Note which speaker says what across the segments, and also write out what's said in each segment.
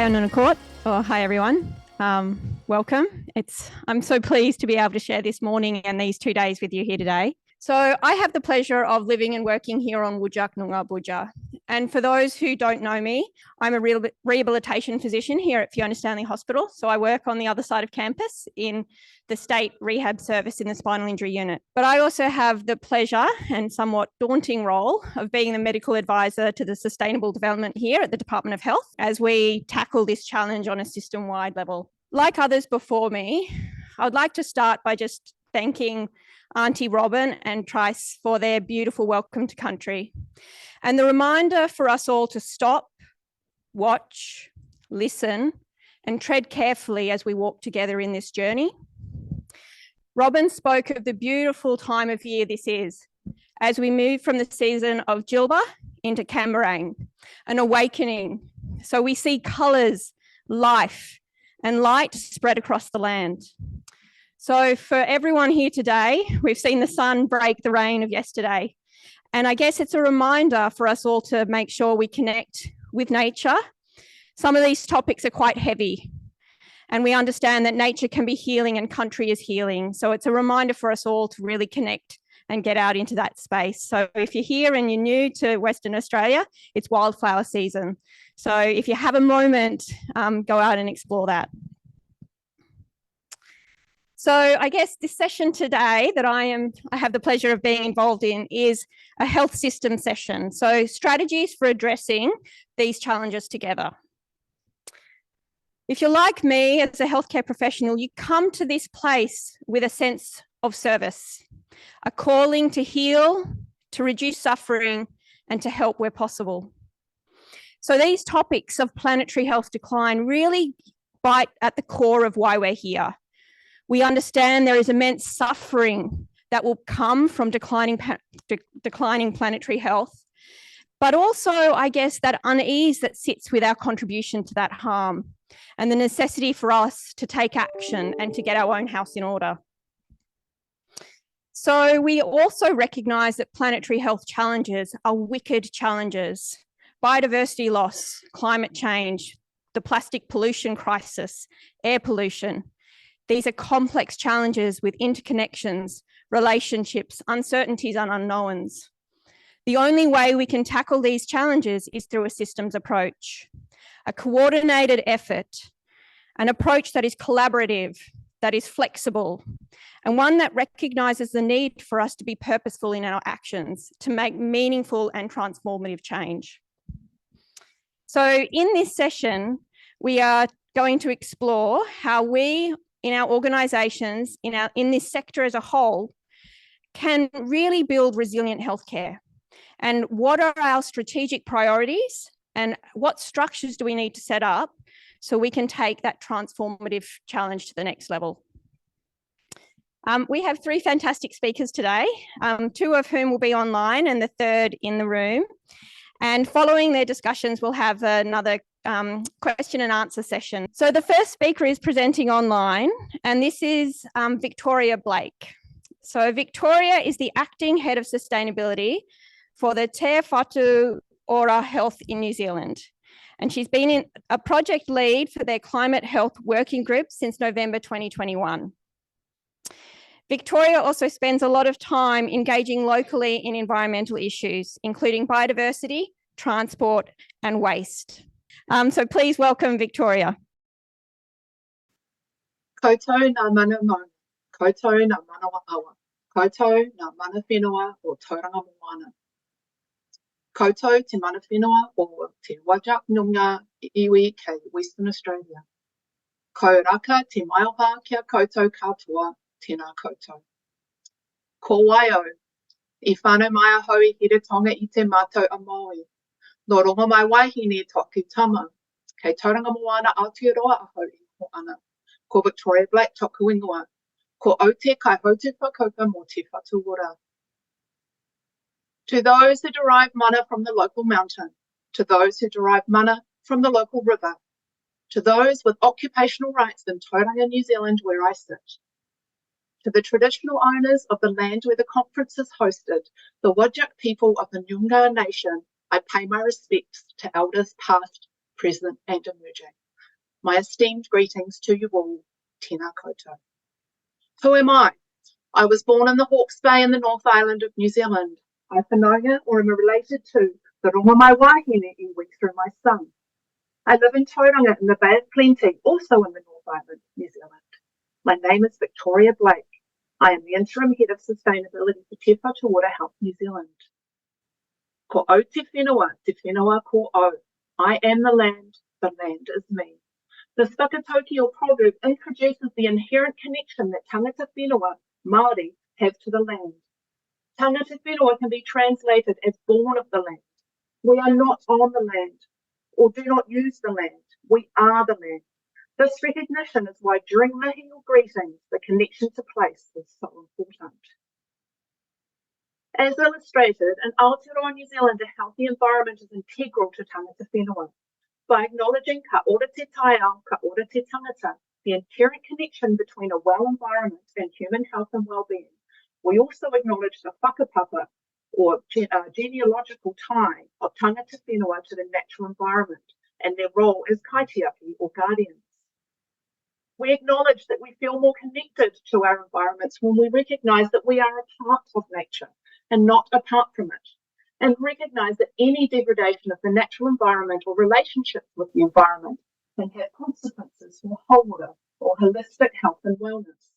Speaker 1: Court, or hi everyone. Welcome. I'm so pleased to be able to share this morning and these 2 days with you here today. So I have the pleasure of living and working here on Wujak Noongar Boodja. And for those who don't know me, I'm a rehabilitation physician here at Fiona Stanley Hospital. So I work on the other side of campus in the state rehab service in the spinal injury unit. But I also have the pleasure and somewhat daunting role of being the medical advisor to the sustainable development here at the Department of Health as we tackle this challenge on a system-wide level. Like others before me, I would like to start by just thanking Auntie Robin and Trice for their beautiful welcome to country. And the reminder for us all to stop, watch, listen, and tread carefully as we walk together in this journey. Robin spoke of the beautiful time of year this is, as we move from the season of Jilba into Camberang, an awakening. So we see colours, life, and light spread across the land. So for everyone here today, we've seen the sun break the rain of yesterday. And I guess it's a reminder for us all to make sure we connect with nature. Some of these topics are quite heavy, and we understand that nature can be healing and country is healing. So it's a reminder for us all to really connect and get out into that space. So if you're here and you're new to Western Australia, it's wildflower season. So if you have a moment, go out and explore that. So I guess this session today that I have the pleasure of being involved in is a health system session. So strategies for addressing these challenges together. If you're like me as a healthcare professional, you come to this place with a sense of service, a calling to heal, to reduce suffering, and to help where possible. So these topics of planetary health decline really bite at the core of why we're here. We understand there is immense suffering that will come from declining planetary health, but also, I guess, that unease that sits with our contribution to that harm and the necessity for us to take action and to get our own house in order. So we also recognise that planetary health challenges are wicked challenges. Biodiversity loss, climate change, the plastic pollution crisis, air pollution. These are complex challenges with interconnections, relationships, uncertainties, and unknowns. The only way we can tackle these challenges is through a systems approach, a coordinated effort, an approach that is collaborative, that is flexible, and one that recognises the need for us to be purposeful in our actions to make meaningful and transformative change. So in this session, we are going to explore how we, in our organisations, in this sector as a whole, can really build resilient healthcare. And what are our strategic priorities and what structures do we need to set up so we can take that transformative challenge to the next level? We have 3 fantastic speakers today, 2 of whom will be online and the 3rd in the room. And following their discussions, we'll have another question and answer session. So the first speaker is presenting online, and this is Vicktoria Blake. So Vicktoria is the Acting Head of Sustainability for the Te Whatu Ora Health in New Zealand. And she's been a project lead for their climate health working group since November 2021. Vicktoria also spends a lot of time engaging locally in environmental issues, including biodiversity, transport, and waste. So please welcome Vicktoria.
Speaker 2: Koutou ngā mana mauna, koutou ngā manawa awa, koutou ngā mana whenua o tauranga moana. Koutou te mana whenua o te Wujak Noongar iwi kei Western Australia. Ko raka te maioha kia koutou katoa, tēnā koutou. Ko waio, I whānau mai a hau I Hiratonga I te mātou a Māori. No rongo mai wahine toku tama, kei tauranga moana Aotearoa a hau I ho ana. Ko Vicktoria Blake toku ingoa, ko Aute kai hautu whakaupa mō te whatu ora. To those who derive mana from the local mountain, to those who derive mana from the local river, to those with occupational rights in Tauranga, New Zealand, where I sit, to the traditional owners of the land where the conference is hosted, the Wujak people of the Noongar Nation, I pay my respects to elders past, present and emerging. My esteemed greetings to you all, tēnā koutou. Who am I? I was born in the Hawke's Bay in the North Island of New Zealand. I whanaunga or am related to the ronga mai wahine iwi through my son. I live in Tauranga in the Bay of Plenty, also in the North Island, New Zealand. My name is Vicktoria Blake. I am the Interim Head of Sustainability for Te Whatu Health New Zealand. Ko au te whenua ko au. I am the land is me. This whakatauki or proverb introduces the inherent connection that tangata whenua, Māori, have to the land. Tangata whenua can be translated as born of the land. We are not on the land, or do not use the land. We are the land. This recognition is why during mihi or greetings, the connection to place is so important. As illustrated, in Aotearoa New Zealand, a healthy environment is integral to tangata whenua. By acknowledging ka ora te taiao, ka ora te tangata, the inherent connection between a well environment and human health and well-being, we also acknowledge the whakapapa, or genealogical tie of tangata whenua to the natural environment and their role as kaitiaki or guardians. We acknowledge that we feel more connected to our environments when we recognise that we are a part of nature and not apart from it, and recognise that any degradation of the natural environment or relationships with the environment can have consequences for whole or holistic health and wellness.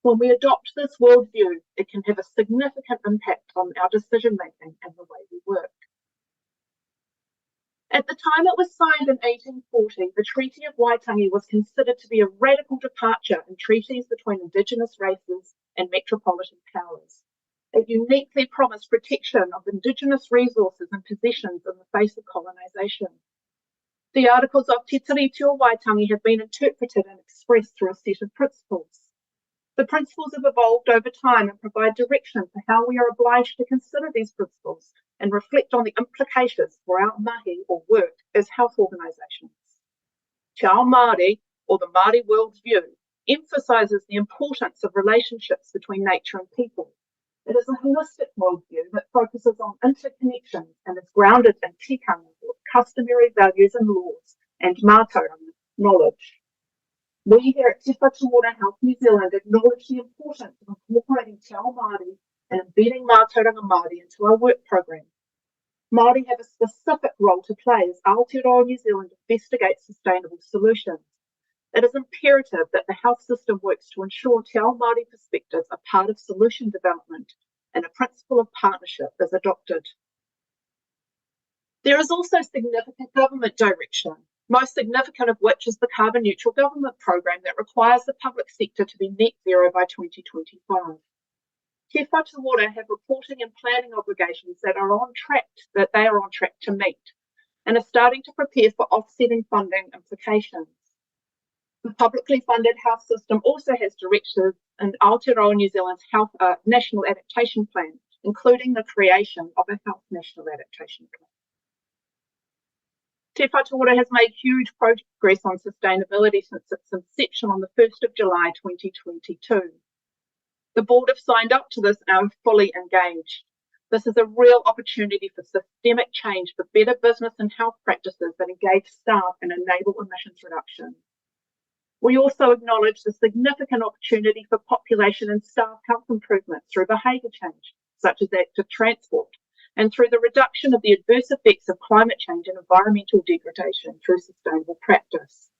Speaker 2: When we adopt this worldview, it can have a significant impact on our decision making and the way we work. At the time it was signed in 1840, the Treaty of Waitangi was considered to be a radical departure in treaties between Indigenous races and metropolitan powers. It uniquely promised protection of Indigenous resources and possessions in the face of colonisation. The Articles of Te Tiriti o Waitangi have been interpreted and expressed through a set of principles. The principles have evolved over time and provide direction for how we are obliged to consider these principles and reflect on the implications for our mahi or work as health organisations. Te Ao Māori, or the Māori worldview, emphasises the importance of relationships between nature and people. It is a holistic worldview that focuses on interconnection and is grounded in tikanga, or customary values and laws, and mātauranga, knowledge. We here at Te Whatu Health New Zealand acknowledge the importance of incorporating Te Ao Māori and embedding mātauranga Māori into our work program. Māori have a specific role to play as Aotearoa New Zealand investigates sustainable solutions. It is imperative that the health system works to ensure Te Ao Māori perspectives are part of solution development and a principle of partnership is adopted. There is also significant government direction, most significant of which is the Carbon Neutral Government Programme that requires the public sector to be net zero by 2025. Te Whatu have reporting and planning obligations that they are on track to meet and are starting to prepare for offsetting funding implications. The publicly funded health system also has directives in Aotearoa New Zealand's National Adaptation Plan, including the creation of a Health National Adaptation Plan. Te Whatu has made huge progress on sustainability since its inception on the 1st of July 2022. The board have signed up to this and are fully engaged. This is a real opportunity for systemic change for better business and health practices that engage staff and enable emissions reduction. We also acknowledge the significant opportunity for population and staff health improvement through behaviour change, such as active transport, and through the reduction of the adverse effects of climate change and environmental degradation through sustainable practice.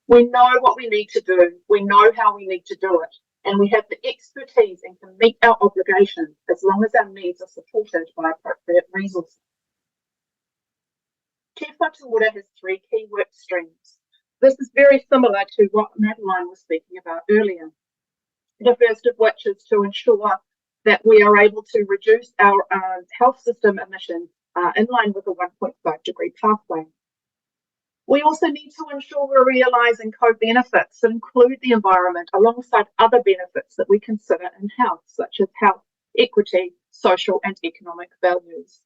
Speaker 2: We know what we need to do, we know how we need to do it, and we have the expertise and can meet our obligations as long as our needs are supported by appropriate resources. Te Whatu has 3 key work streams. This is very similar to what Madeline was speaking about earlier. The first of which is to ensure that we are able to reduce our health system emissions in line with a 1.5 degree pathway. We also need to ensure we're realising co-benefits that include the environment alongside other benefits that we consider in health, such as health, equity, social and economic values.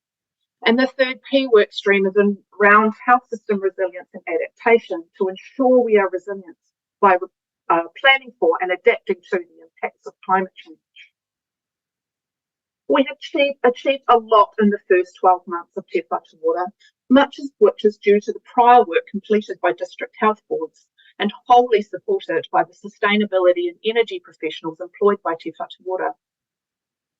Speaker 2: And the third key work stream is around health system resilience and adaptation to ensure we are resilient by planning for and adapting to the impacts of climate change. We have achieved a lot in the first 12 months of Te Whatu, much of which is due to the prior work completed by district health boards and wholly supported by the sustainability and energy professionals employed by Te Whatu.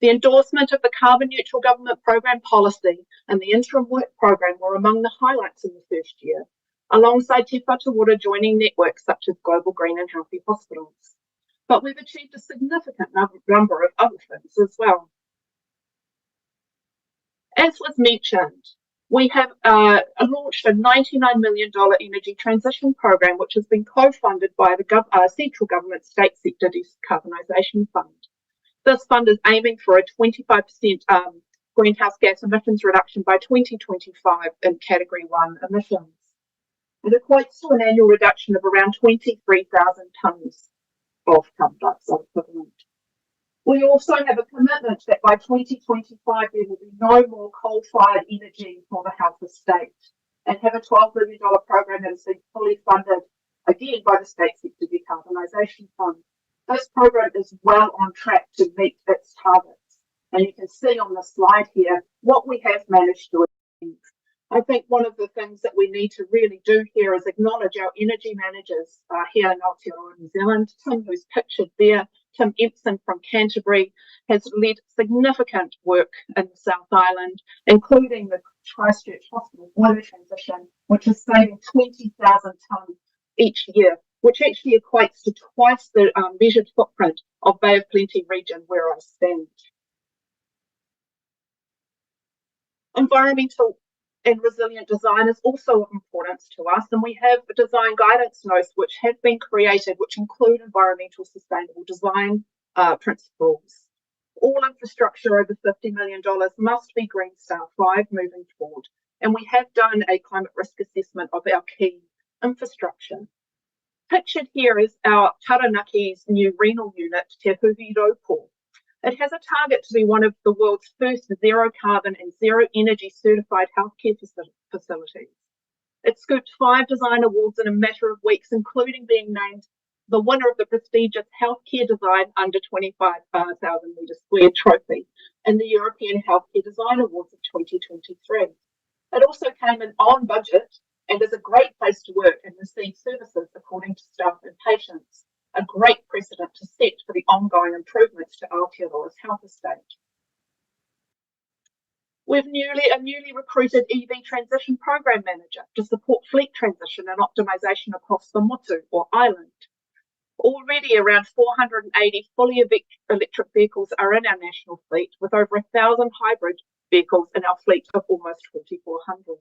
Speaker 2: The endorsement of the carbon neutral government program policy and the interim work program were among the highlights in the first year, alongside Te Whatu joining networks such as Global Green and Healthy Hospitals. But we've achieved a significant number of other things as well. As was mentioned, we have launched a $99 million energy transition program, which has been co-funded by the central government state sector decarbonisation fund. This fund is aiming for a 25% greenhouse gas emissions reduction by 2025 in Category 1 emissions. It equates to an annual reduction of around 23,000 tonnes of carbon dioxide equivalent. We also have a commitment that by 2025 there will be no more coal-fired energy for the health estate, and have a $12 million program that has been fully funded, again by the State Sector Decarbonisation Fund. This program is well on track to meet its targets, and you can see on the slide here what we have managed to achieve. I think one of the things that we need to really do here is acknowledge our energy managers here in Aotearoa, New Zealand. Tim, who's pictured there, Tim Empson from Canterbury, has led significant work in the South Island, including the Christchurch Hospital boiler transition, which is saving 20,000 tonnes each year, which actually equates to twice the measured footprint of Bay of Plenty region where I stand. Environmental and resilient design is also of importance to us, and we have design guidance notes which have been created which include environmental sustainable design principles. All infrastructure over $50 million must be Green Star 5 moving forward, and we have done a climate risk assessment of our key infrastructure. Pictured here is our Taranaki's new renal unit, Te Huhi Raupo. It has a target to be one of the world's first zero carbon and zero energy certified healthcare facilities. It scooped 5 design awards in a matter of weeks, including being named the winner of the prestigious Healthcare Design Under 25,000 metres squared trophy in the European Healthcare Design Awards of 2023. It also came in on budget and is a great place to work and receive services according to staff and patients. A great precedent to set for the ongoing improvements to Aotearoa's health estate. We've a newly recruited EV transition program manager to support fleet transition and optimisation across the Whatu or island. Already around 480 fully electric vehicles are in our national fleet, with over 1,000 hybrid vehicles in our fleet of almost 4,400.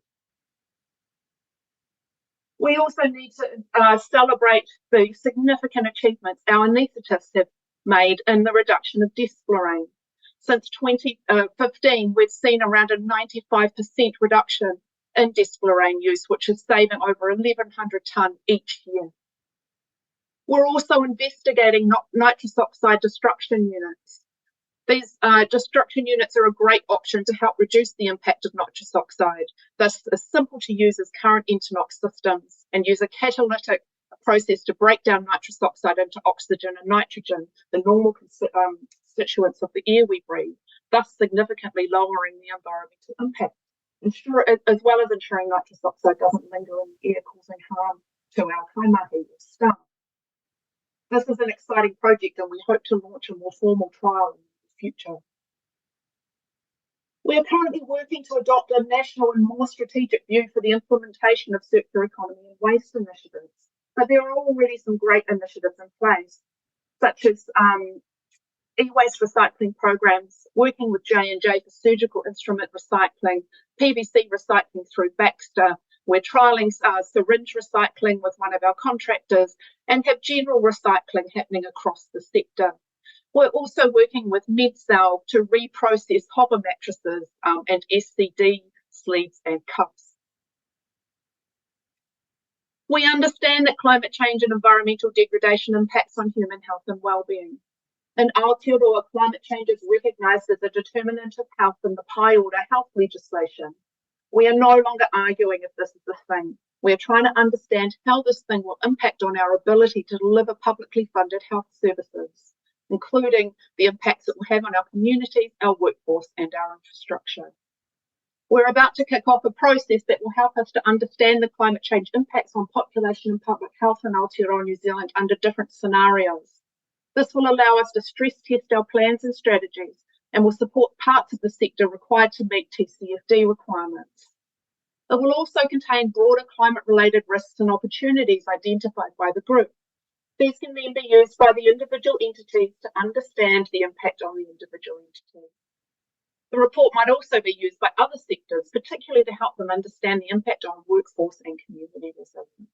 Speaker 2: We also need to celebrate the significant achievements our anaesthetists have made in the reduction of desflurane. Since 2015, we've seen around a 95% reduction in desflurane use, which is saving over 1,100 tonne each year. We're also investigating nitrous oxide destruction units. These destruction units are a great option to help reduce the impact of nitrous oxide. This is simple to use as current Internox systems and use a catalytic process to break down nitrous oxide into oxygen and nitrogen, the normal constituents of the air we breathe, thus significantly lowering the environmental impact, as well as ensuring nitrous oxide doesn't linger in the air, causing harm to our kaimahi or staff. This is an exciting project, and we hope to launch a more formal trial in the future. We are currently working to adopt a national and more strategic view for the implementation of circular economy and waste initiatives, but there are already some great initiatives in place, such as e-waste recycling programs, working with J&J for surgical instrument recycling, PVC recycling through Baxter. We're trialling syringe recycling with one of our contractors and have general recycling happening across the sector. We're also working with MedSal to reprocess hopper mattresses and SCD sleeves and cups. We understand that climate change and environmental degradation impacts on human health and well-being. In Aotearoa, climate change is recognised as a determinant of health in the Pai Order health legislation. We are no longer arguing if this is a thing. We are trying to understand how this thing will impact on our ability to deliver publicly funded health services. including the impacts it will have on our communities, our workforce, and our infrastructure. We're about to kick off a process that will help us to understand the climate change impacts on population and public health in Aotearoa New Zealand under different scenarios. This will allow us to stress test our plans and strategies and will support parts of the sector required to meet TCFD requirements. It will also contain broader climate-related risks and opportunities identified by the group. These can then be used by the individual entities to understand the impact on the individual entity. The report might also be used by other sectors, particularly to help them understand the impact on workforce and community resilience.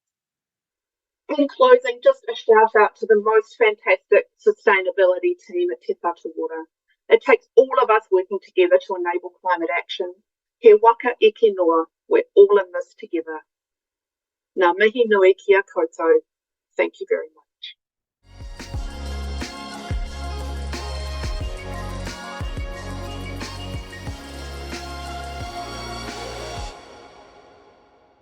Speaker 2: In closing, just a shout out to the most fantastic sustainability team at Te Whatu Water. It takes all of us working together to enable climate action. He waka eke noa, we're all in this together. Ngā mihi nui kia koutou. Thank you very much.